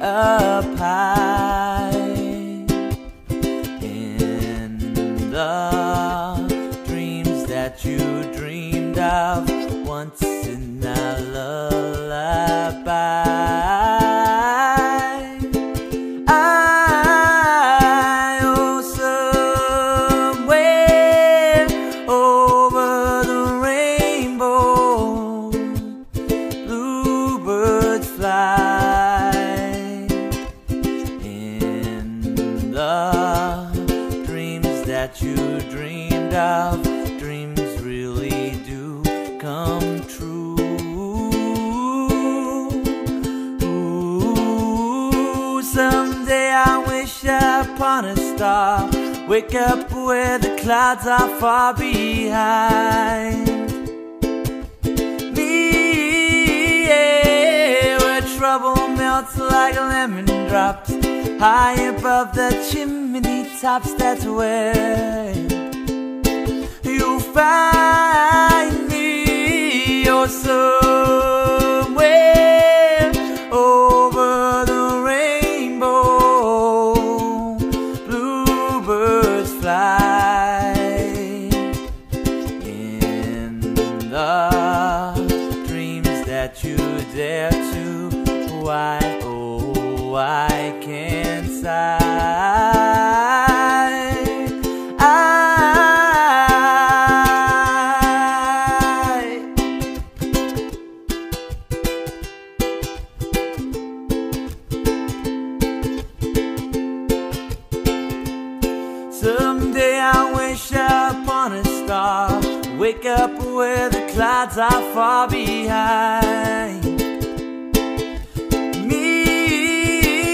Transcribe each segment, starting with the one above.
up high in the that you dreamed of once in a lullaby. Somewhere over the rainbow, bluebirds fly. In the dreams that you dreamed of, dreams really do come true. Ooh, someday I wish upon a star, wake up where the clouds are far behind me, yeah, where trouble melts like lemon drops, high above the chimney tops. That's where you'll find me. You're somewhere over the rainbow, bluebirds fly. In the dreams that you dare to, why, oh, why can't I? Someday I wish upon a star, wake up where the clouds are far behind me,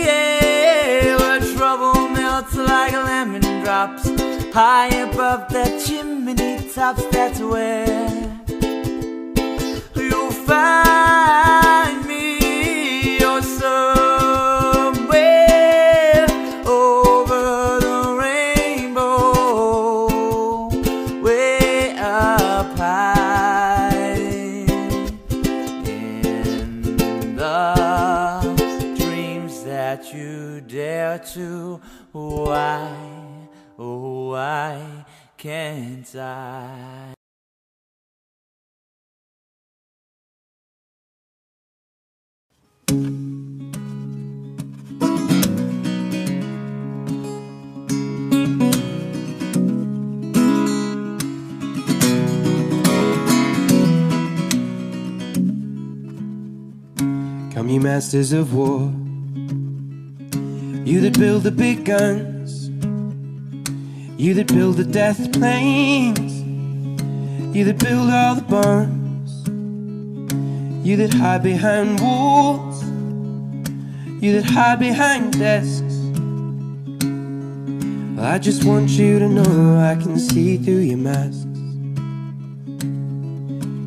yeah, where trouble melts like lemon drops, high above the chimney tops. That's where you'll find me. You're somewhere over the rainbow, way up high. In the dreams that you dare to, why, oh, why can't I? Come, you masters of war, you that build the big guns, you that build the death planes, you that build all the bombs, you that hide behind walls, you that hide behind desks. Well, I just want you to know I can see through your masks.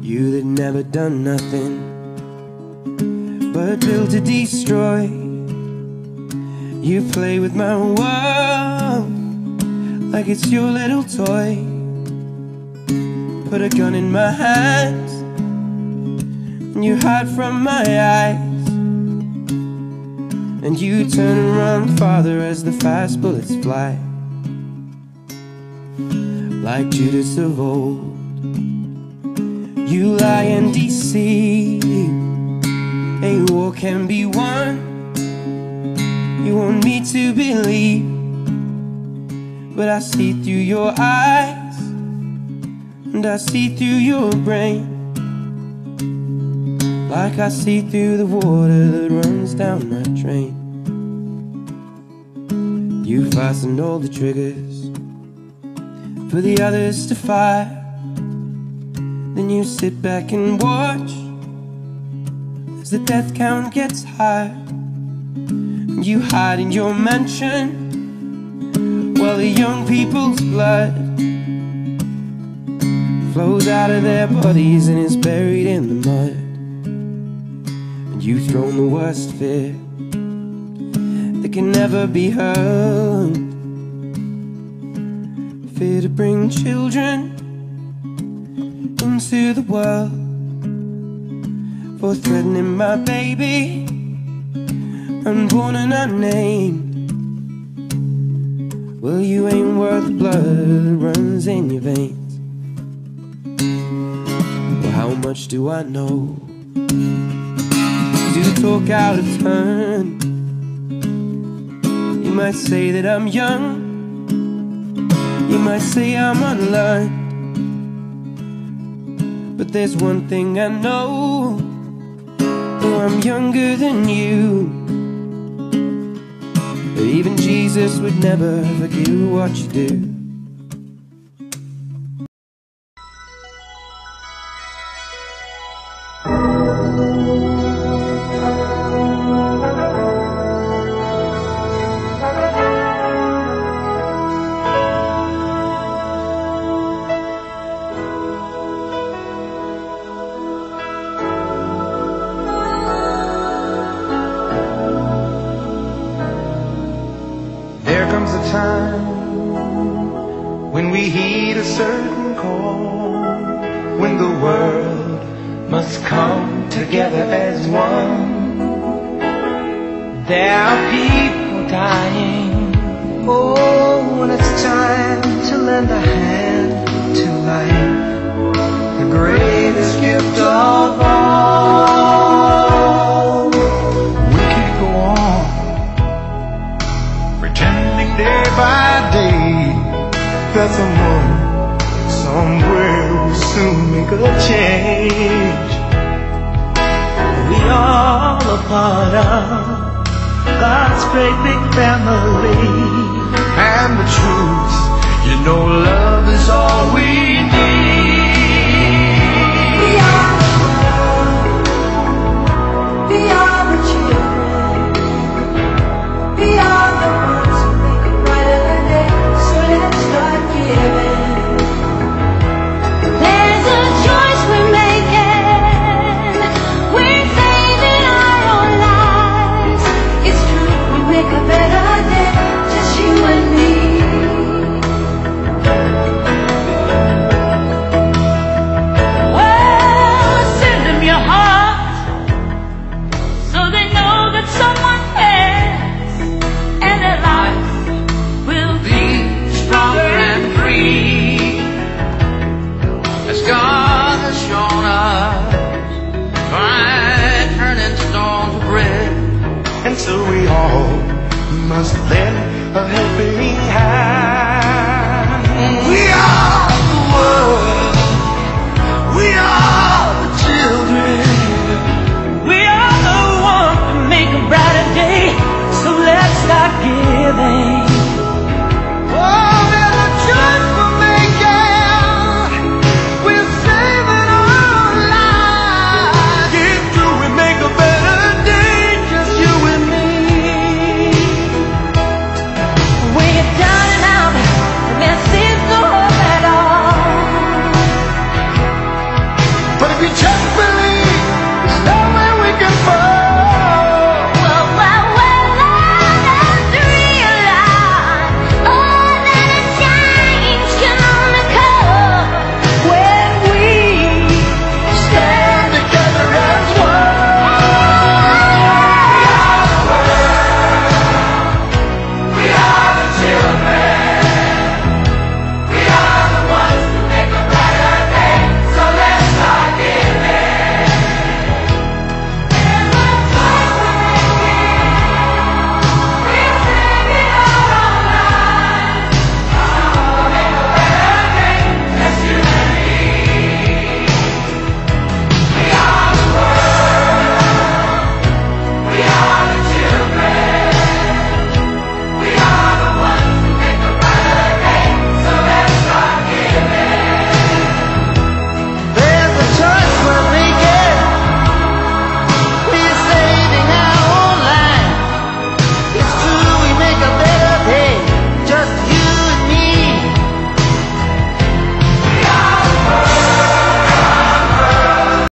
You that never done nothing but built to destroy. You play with my world like it's your little toy. Put a gun in my hands and you hide from my eyes, and you turn and run farther as the fast bullets fly. Like Judas of old, you lie and deceive. A war can be won, you want me to believe, but I see through your eyes, and I see through your brain, like I see through the water that runs down my drain. You fastened all the triggers for the others to fire, then you sit back and watch as the death count gets higher. You hide in your mansion while the young people's blood flows out of their bodies and is buried in the mud. And you've thrown the worst fear that can never be heard, fear to bring children into the world, for threatening my baby, unborn and unnamed. Well, you ain't worth the blood that runs in your veins. much do I know? Do talk out of turn. You might say that I'm young, you might say I'm unlearned, but there's one thing I know. Though I'm younger than you, but even Jesus would never forgive what you do. Comes a time when we heed a certain call, when the world must come together as one. There are people dying. Oh, when it's time to lend a hand to life, the greatest gift of all. We can't go on pretending day by day that someone somewhere will soon make a change. We all a part of God's great big family, and the truth, you know, love